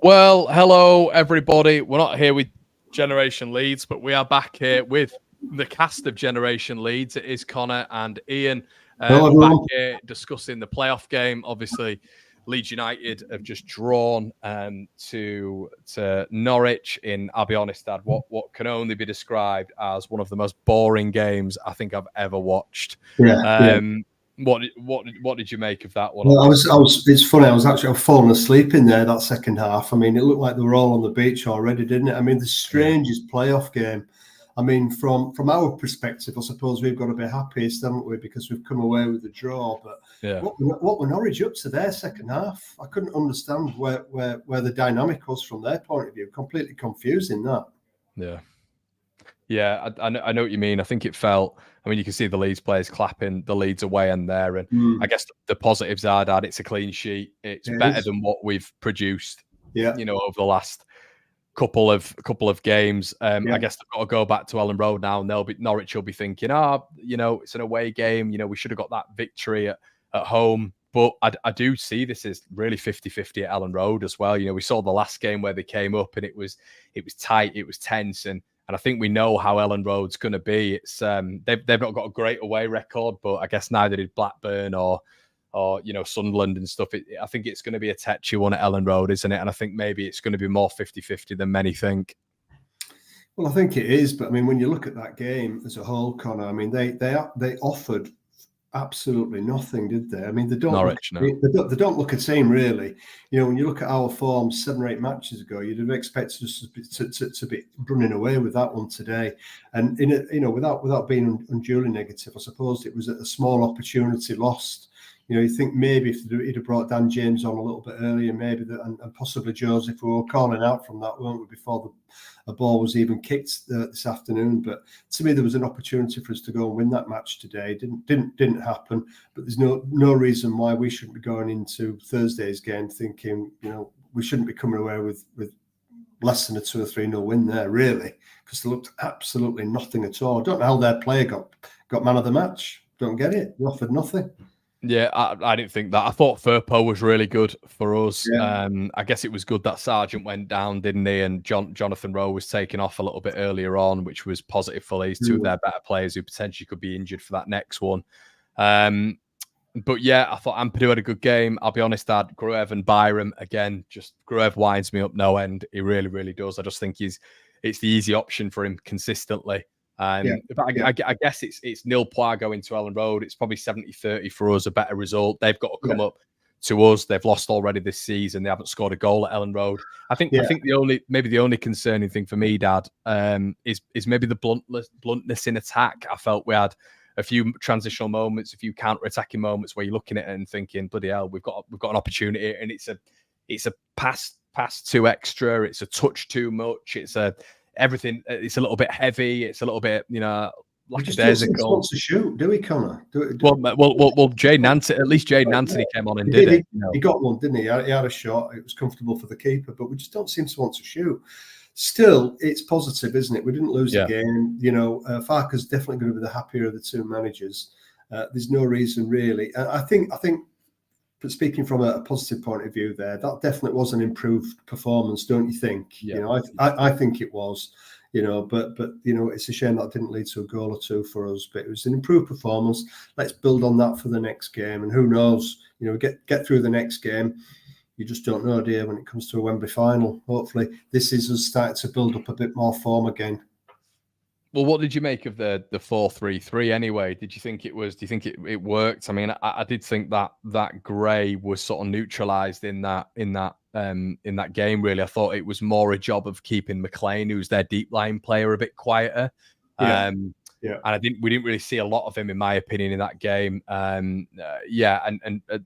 Well, hello everybody. We're not here with Generation Leeds, but we are back here with the cast of Generation Leeds. It is Conor and Ian. Hello, We're back everyone. here discussing the playoff game. Obviously, Leeds United have just drawn to Norwich in, I'll be honest, Dad, what can only be described as one of the most boring games I think I've ever watched. Yeah. What did you make of that one? Well, I was. It's funny. I was actually falling asleep in there that second half. I mean, it looked like they were all on the beach already, didn't it? I mean, the strangest playoff game. I mean, from our perspective, I suppose we've got to be happiest, haven't we? Because we've come away with the draw. But Yeah. what were Norwich up to their second half? I couldn't understand where the dynamic was from their point of view. Completely confusing that. Yeah. Yeah, I know what you mean. I think it felt. I mean, you can see the Leeds players clapping the Leeds away end there, and I guess the positives are that it's a clean sheet. It's better than what we've produced. Yeah. Over the last couple of games. I guess they've got to go back to Ellen Road now, and Norwich will be thinking, it's an away game. We should have got that victory at home. But I do see this as really 50-50 at Ellen Road as well. We saw the last game where they came up, and it was tight, it was tense, and I think we know how Ellen Road's going to be. It's they've not got a great away record, but I guess neither did Blackburn or Sunderland and stuff. I think it's going to be a tetchy one at Ellen Road, isn't it? And I think maybe it's going to be more 50-50 than many think. Well, I think it is, but I mean, when you look at that game as a whole, Conor, I mean, they offered absolutely nothing, did they? I mean, they don't. Norwich, no. They don't look a team really. When you look at our form 7 or 8 matches ago, you'd have expected us to be running away with that one today. And without being unduly negative, I suppose it was a small opportunity lost. You think maybe if he'd have brought Dan James on a little bit earlier, maybe and possibly Joseph, we were calling out from that, weren't we, before the ball was even kicked this afternoon. But to me, there was an opportunity for us to go and win that match today. Didn't happen. But there's no reason why we shouldn't be going into Thursday's game thinking, we shouldn't be coming away with less than a 2 or 3-0 win there, really, because they looked absolutely nothing at all. I don't know how their player got man of the match. Don't get it. They offered nothing. Yeah, I didn't think that. I thought Firpo was really good for us. Yeah. I guess it was good that Sargent went down, didn't he? And Jonathan Rowe was taken off a little bit earlier on, which was positive for these two of their better players who potentially could be injured for that next one. But yeah, I thought Ampadu had a good game. I'll be honest, Dad, Gruev and Byram, again, just Gruev winds me up no end. He really, really does. I just think it's the easy option for him consistently. But I guess it's nil point going to Ellen Road. It's probably 70-30 for us, a better result. They've got to come up to us. They've lost already this season. They haven't scored a goal at Ellen Road. I think the only concerning thing for me, Dad, is maybe the bluntness in attack. I felt we had a few transitional moments, a few counter-attacking moments where you're looking at it and thinking, bloody hell, we've got an opportunity, and it's a pass too extra. It's a touch too much. Everything, it's a little bit heavy. It's a little bit, like a daisical. Wants to shoot, do we, Conor? Well, Jade Nancy. At least Jade Nancy came on and did it. He got one, didn't he? He had a shot. It was comfortable for the keeper, but we just don't seem to want to shoot. Still, it's positive, isn't it? We didn't lose the game. Farke's definitely going to be the happier of the two managers. There's no reason really. I think. But speaking from a positive point of view, that definitely was an improved performance, don't you think? Yeah. I think it was. But it's a shame that didn't lead to a goal or two for us. But it was an improved performance. Let's build on that for the next game, and who knows? Get through the next game. You just don't know, dear, when it comes to a Wembley final. Hopefully, this is us starting to build up a bit more form again. Well, what did you make of the 4-3-3 anyway? Do you think it worked? I mean, I did think that Gray was sort of neutralised in that game. Really, I thought it was more a job of keeping McLean, who's their deep line player, a bit quieter. And we didn't really see a lot of him, in my opinion, in that game. And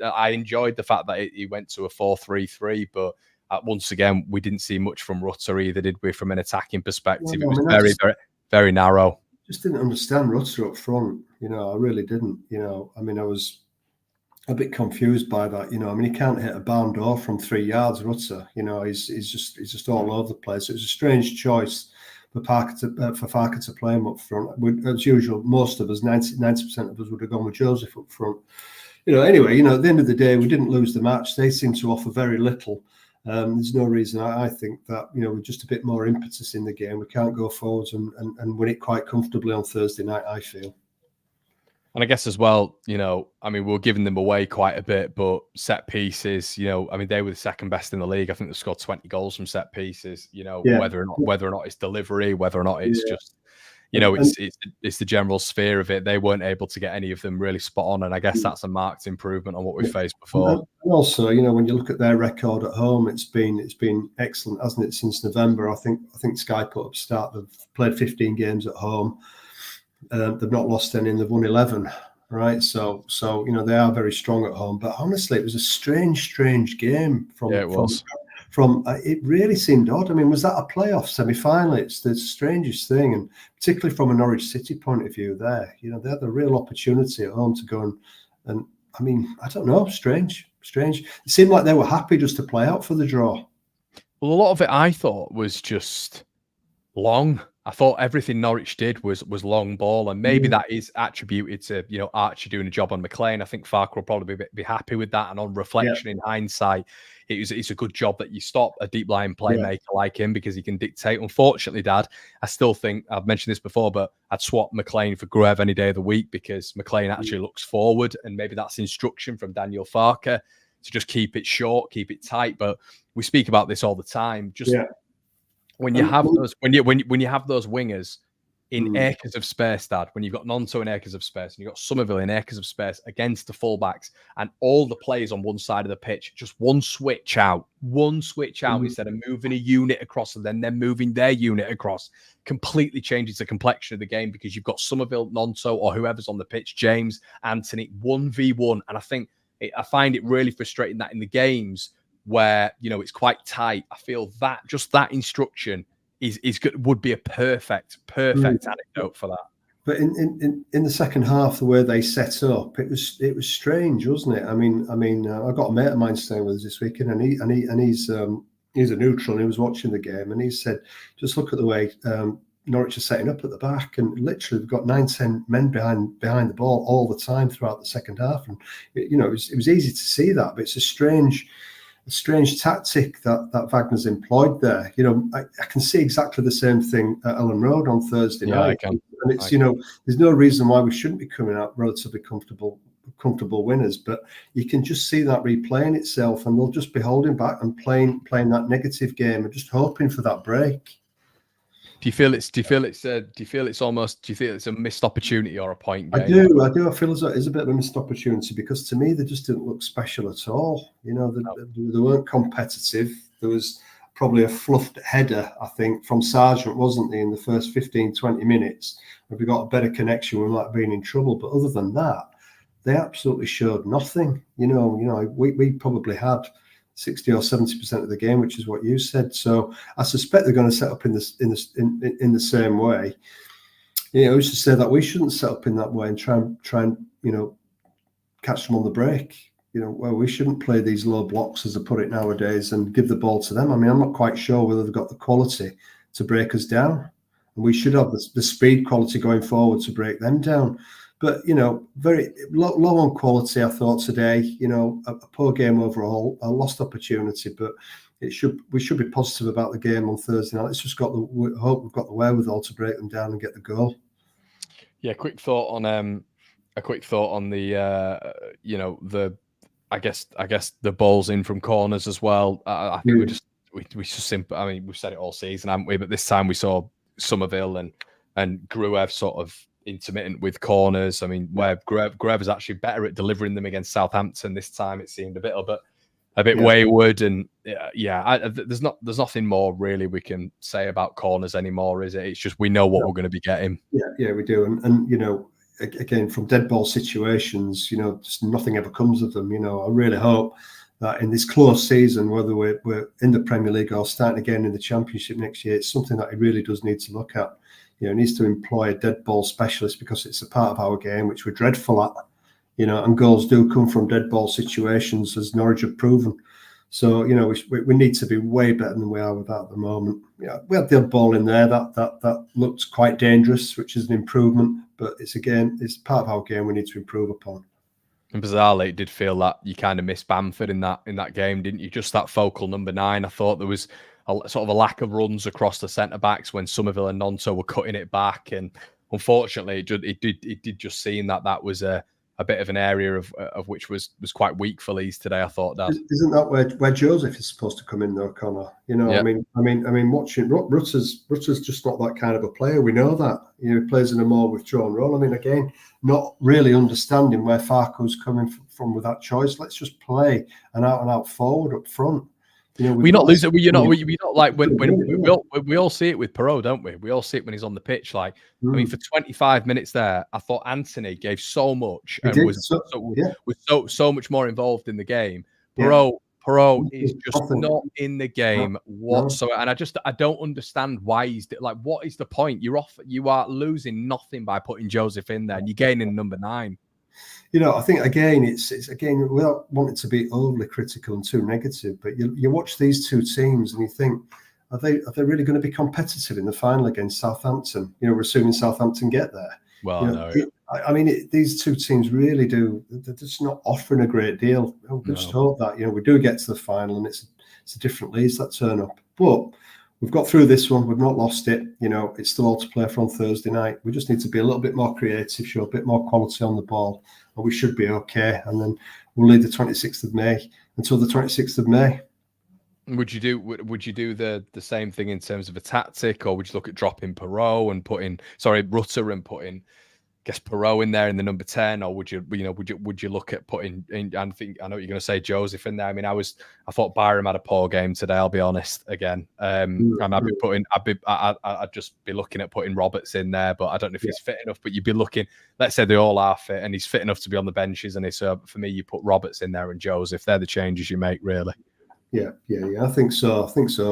I enjoyed the fact that he went to a 4-3-3, but once again, we didn't see much from Rutter either, did we? From an attacking perspective, it was very, very, very narrow. Just didn't understand Rutter up front. I really didn't. I mean, I was a bit confused by that. I mean, he can't hit a barn door from 3 yards. Rutter. He's just all over the place. It was a strange choice for Farke to play him up front. As usual, most of us, 90% of us, would have gone with Joseph up front. Anyway, at the end of the day, we didn't lose the match. They seemed to offer very little. There's no reason I think that, with just a bit more impetus in the game, we can't go forwards and win it quite comfortably on Thursday night, I feel. And I guess as well, we're giving them away quite a bit, but set pieces, they were the second best in the league. I think they scored 20 goals from set pieces, whether or not it's delivery, whether or not it's just, it's the general sphere of it. They weren't able to get any of them really spot on. And I guess that's a marked improvement on what we faced before. And also, when you look at their record at home, it's been excellent, hasn't it, since November? I think Sky put up start. They've played 15 games at home. They've not lost any, and they've won 11. Right, so they are very strong at home. But honestly, it was a strange game from. Yeah, it was. It really seemed odd. I mean, was that a playoff semi-final? It's the strangest thing, and particularly from a Norwich City point of view, they had a real opportunity at home to go and I mean, I don't know, strange. It seemed like they were happy just to play out for the draw. Well, a lot of it I thought was just long. I thought everything Norwich did was long ball, and maybe that is attributed to Archie doing a job on McLean. I think Farke will probably be happy with that. And on reflection, in hindsight, it's a good job that you stop a deep line playmaker like him, because he can dictate. Unfortunately, Dad, I still think I've mentioned this before, but I'd swap McLean for Gruev any day of the week, because McLean actually looks forward, and maybe that's instruction from Daniel Farke to just keep it short, keep it tight. But we speak about this all the time. When you have those, when you have those wingers in acres of space, Dad, when you've got Nonto in acres of space and you've got Somerville in acres of space against the fullbacks, and all the players on one side of the pitch, just one switch out instead of moving a unit across and then moving their unit across, completely changes the complexion of the game, because you've got Somerville, Nonto, or whoever's on the pitch, James, Anthony, 1v1. And I find it really frustrating that in the games where it's quite tight, I feel that just that instruction is good, would be a perfect anecdote for that. But in the second half, the way they set up, it was strange, wasn't it? I mean, I've got a mate of mine staying with us this weekend, and he's a neutral, and he was watching the game, and he said, just look at the way Norwich are setting up at the back, and literally they've got 9-10 men behind the ball all the time throughout the second half, and it was easy to see that, but it's a strange tactic that Wagner's employed there. I can see exactly the same thing at Ellen Road on Thursday night. I can. And it's, there's no reason why we shouldn't be coming out relatively comfortable winners, but you can just see that replaying itself, and they'll just be holding back and playing that negative game and just hoping for that break. Do you feel it's a missed opportunity or a point game? I do. I feel as though it is a bit of a missed opportunity, because to me they just didn't look special at all. They weren't competitive. There was probably a fluffed header, I think, from Sargent, wasn't there, in the first 15-20 minutes. If we got a better connection, we might have been in trouble. But other than that, they absolutely showed nothing. We probably had 60 or 70% of the game, which is what you said. So I suspect they're going to set up in the same way. Who's to say that we shouldn't set up in that way and try and catch them on the break? Well, we shouldn't play these low blocks, as they put it nowadays, and give the ball to them. I mean, I'm not quite sure whether they've got the quality to break us down, and we should have the speed quality going forward to break them down. But, very low on quality, I thought, today. A poor game overall, a lost opportunity. But we should be positive about the game on Thursday night. Let's just hope we've got the wherewithal to break them down and get the goal. Yeah, quick thought on the I guess the balls in from corners as well. I think we just simply. I mean, we've said it all season, haven't we? But this time we saw Somerville and Gruev sort of intermittent with corners. I mean, where Gruev is actually better at delivering them against Southampton this time. It seemed a bit wayward, and there's nothing more really we can say about corners anymore, is it? It's just we know what we're going to be getting. Yeah, we do, and again, from dead ball situations, just nothing ever comes of them. I really hope that in this close season, whether we're in the Premier League or starting again in the Championship next year, it's something that he really does need to look at. He needs to employ a dead ball specialist, because it's a part of our game which we're dreadful at. And goals do come from dead ball situations, as Norwich have proven. So, we need to be way better than we are with that at the moment. We had the odd ball in there that looked quite dangerous, which is an improvement. But it's part of our game we need to improve upon. And bizarrely, it did feel that you kind of missed Bamford in that game, didn't you? Just that focal number 9. I thought there was sort of a lack of runs across the centre backs when Somerville and Nonto were cutting it back, and unfortunately, it did just seem that was a bit of an area of which was quite weak for Leeds today. I thought, Dad. Isn't that where Joseph is supposed to come in though, Conor? You know, yeah. I mean, watching Rutter's just not that kind of a player. We know that. You know, he plays in a more withdrawn role. I mean, again, not really understanding where Farke's coming from with that choice. Let's just play an out forward up front. You know, we're not losing. We're not like when we all see it with Perot, don't we? We all see it when he's on the pitch. Like, I mean, for 25 minutes there, I thought Anthony gave so much and was so much more involved in the game. Perot is just not in the game whatsoever, and I don't understand why he's like. What is the point? You are losing nothing by putting Joseph in there, and you're gaining number 9. You know, I think again, it's again, without wanting to be overly critical and too negative, but you watch these two teams and you think, are they really going to be competitive in the final against Southampton? You know, we're assuming Southampton get there. Well, you know, I mean, these two teams really do. They're just not offering a great deal. We just hope that, you know, we do get to the final and it's a different Leeds that turn up. But we've got through this one. We've not lost it. You know, it's still all to play for on Thursday night. We just need to be a little bit more creative, show a bit more quality on the ball, and we should be okay. And then we'll lead the 26th of May until the 26th of May. Would you do the same thing in terms of a tactic, or would you look at dropping Perot and putting Rutter and putting, I guess, Perot in there in the number 10, or would you look at putting in? I know what you're going to say, Joseph in there. I mean, I thought Byram had a poor game today. I'll be honest again. And I'd just be looking at putting Roberts in there, but I don't know if he's fit enough. But you'd be looking. Let's say they all are fit, and he's fit enough to be on the benches. And so for me, you put Roberts in there and Joseph. They're the changes you make, really. Yeah. I think so,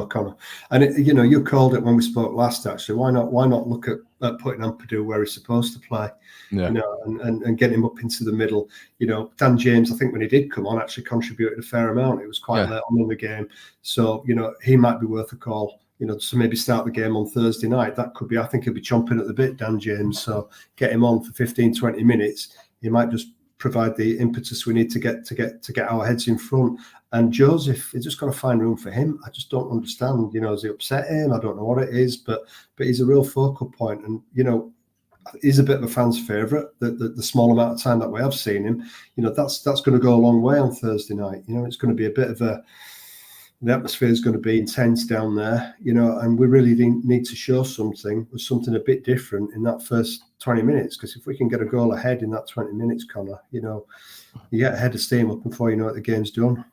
Conor. And you know, you called it when we spoke last. Actually, why not look at putting Ampadu where he's supposed to play? Yeah. You know, and getting him up into the middle. You know, Dan James, I think when he did come on, actually contributed a fair amount. It was quite late on in the game, so you know, he might be worth a call. You know, to maybe start the game on Thursday night. That could be. I think he'll be chomping at the bit, Dan James. So get him on for 15, 20 minutes. He might just provide the impetus we need to get our heads in front. And Joseph, he's just got to find room for him. I just don't understand. You know, has he upset him? I don't know what it is, but he's a real focal point. And you know, he's a bit of a fan's favourite. The small amount of time that we have seen him, you know, that's going to go a long way on Thursday night. You know, it's going to be a bit of the atmosphere is going to be intense down there, you know, and we really need to show something a bit different in that first 20 minutes. Because if we can get a goal ahead in that 20 minutes, Conor, you know, you get a head of steam up before you know it, the game's done.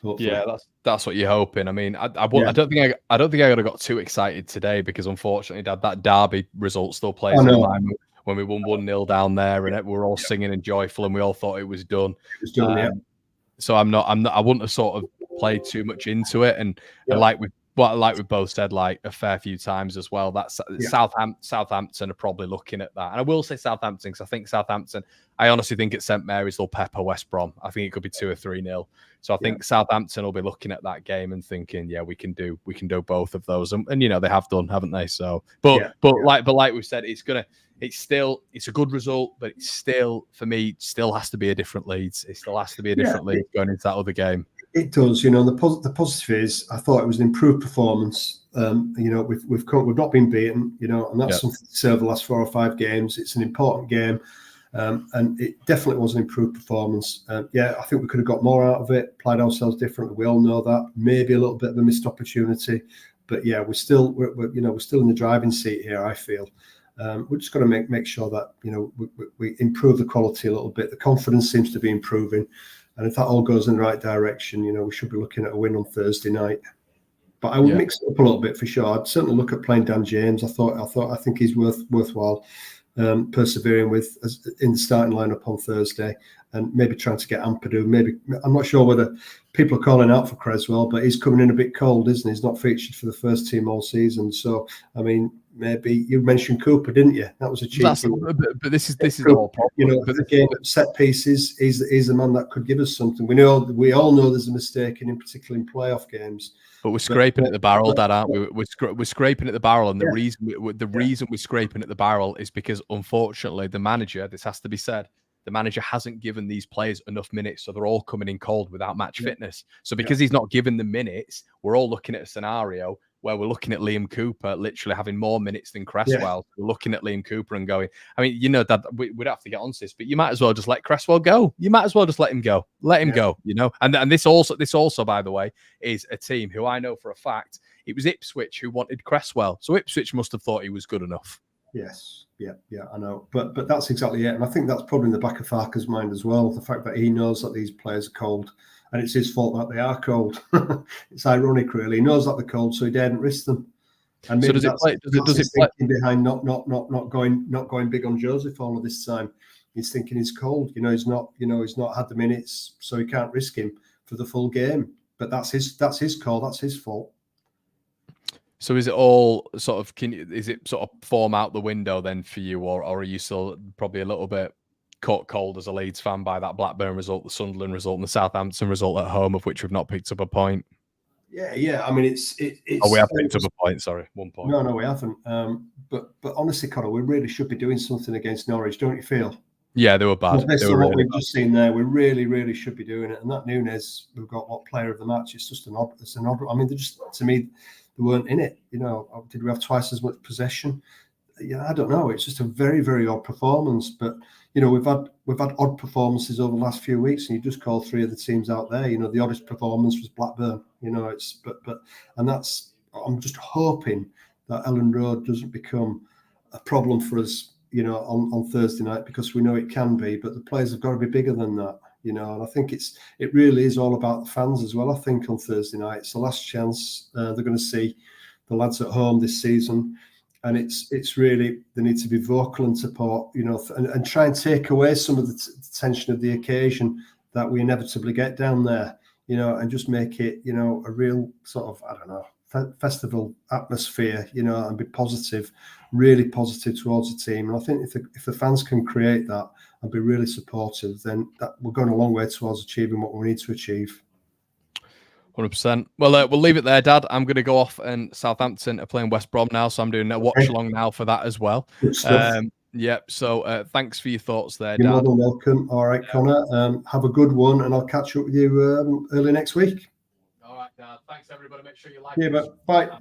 Hopefully. Yeah, that's what you're hoping. I mean, I don't think I would have got too excited today because unfortunately, Dad, that derby result still plays in mind when we won 1-0 down there, and we were all singing and joyful, and we all thought it was done. It was done, yeah. So I wouldn't have sort of played too much into it, and like we both said, like a fair few times as well, that Southampton are probably looking at that. And I will say Southampton, because I think Southampton, I honestly think at St Mary's they'll pepper West Brom. I think it could be 2 or 3-0. So I think Southampton will be looking at that game and thinking, yeah, we can do both of those, and you know, they have done, haven't they? So, but like we said, it's a good result, but it's still, for me, still has to be a different Leeds. It still has to be a different Leeds going into that other game. It does, you know. The positive is, I thought it was an improved performance. You know, we've not been beaten, you know, and that's something to say over the last 4 or 5 games. It's an important game, and it definitely was an improved performance. I think we could have got more out of it, applied ourselves differently. We all know that. Maybe a little bit of a missed opportunity, but yeah, we're still in the driving seat here, I feel. We're just got to make sure that, you know, we improve the quality a little bit. The confidence seems to be improving. And if that all goes in the right direction, you know, we should be looking at a win on Thursday night. But I would mix it up a little bit for sure. I'd certainly look at playing Dan James. I think he's worthwhile persevering with in the starting lineup on Thursday, and maybe trying to get Ampadu. Maybe, I'm not sure whether people are calling out for Creswell, but he's coming in a bit cold, isn't he? He's not featured for the first team all season. So, I mean, maybe you mentioned Cooper, didn't you? That was a cheeky. But this is the whole problem. You know, the game set pieces. He's the man that could give us something. We all know there's a mistake in particular in playoff games. But we're scraping at the barrel, Dad, aren't we? We're scraping at the barrel, and the reason we're scraping at the barrel is because, unfortunately, the manager. This has to be said. the manager hasn't given these players enough minutes, so they're all coming in cold without match fitness. So because he's not given them minutes, we're all looking at a scenario where we're looking at Liam Cooper literally having more minutes than Cresswell. We're looking at Liam Cooper and going, I mean, you know, Dad, we'd have to get on this, but you might as well just let Cresswell go. You might as well just let him go. Let him go, you know. And this also, by the way, is a team who I know for a fact it was Ipswich who wanted Cresswell. So Ipswich must have thought he was good enough. Yes, I know. But that's exactly it. And I think that's probably in the back of Farke's mind as well, the fact that he knows that these players are cold. And it's his fault that they are cold. It's ironic, really. He knows that they're cold, so he daren't risk them. And maybe does it play behind not going big on Joseph all of this time? He's thinking he's cold. He's not had the minutes, so he can't risk him for the full game. But that's his call. That's his fault. So is it all sort of? Is it sort of form out the window then for you, or are you still probably a little bit caught cold as a Leeds fan by that Blackburn result, the Sunderland result, and the Southampton result at home, of which we've not picked up a point? Yeah. I mean, it's. Oh, we have picked up a point. Sorry, 1 point. No, we haven't. But honestly, Conor, we really should be doing something against Norwich, don't you feel? Yeah, they were bad. Based on what we've just seen there, we really should be doing it. And that Nunes, we've got what player of the match? It's just an odd. I mean, to me, they weren't in it. Did we have twice as much possession? Yeah, I don't know. It's just a very odd performance. But we've had odd performances over the last few weeks, and you just call three of the teams out there. The oddest performance was Blackburn. And that's. I'm just hoping that Ellen Road doesn't become a problem for us. On Thursday night, because we know it can be. But the players have got to be bigger than that. And I think it really is all about the fans as well. I think on Thursday night, it's the last chance they're going to see the lads at home this season. And it's really, they need to be vocal and support, and try and take away some of the tension of the occasion that we inevitably get down there, and just make it, a real sort of, I don't know, festival atmosphere, and be positive, really positive towards the team. And I think if the fans can create that and be really supportive, then we're going a long way towards achieving what we need to achieve. 100%. Well, we'll leave it there, Dad. I'm going to go off, and Southampton are playing West Brom now, so I'm doing a watch along now for that as well. Good stuff. So thanks for your thoughts there, You're Dad. more than welcome. All right, Conor. Have a good one, and I'll catch up with you early next week. All right, Dad. Thanks, everybody. Make sure you like it. Bye.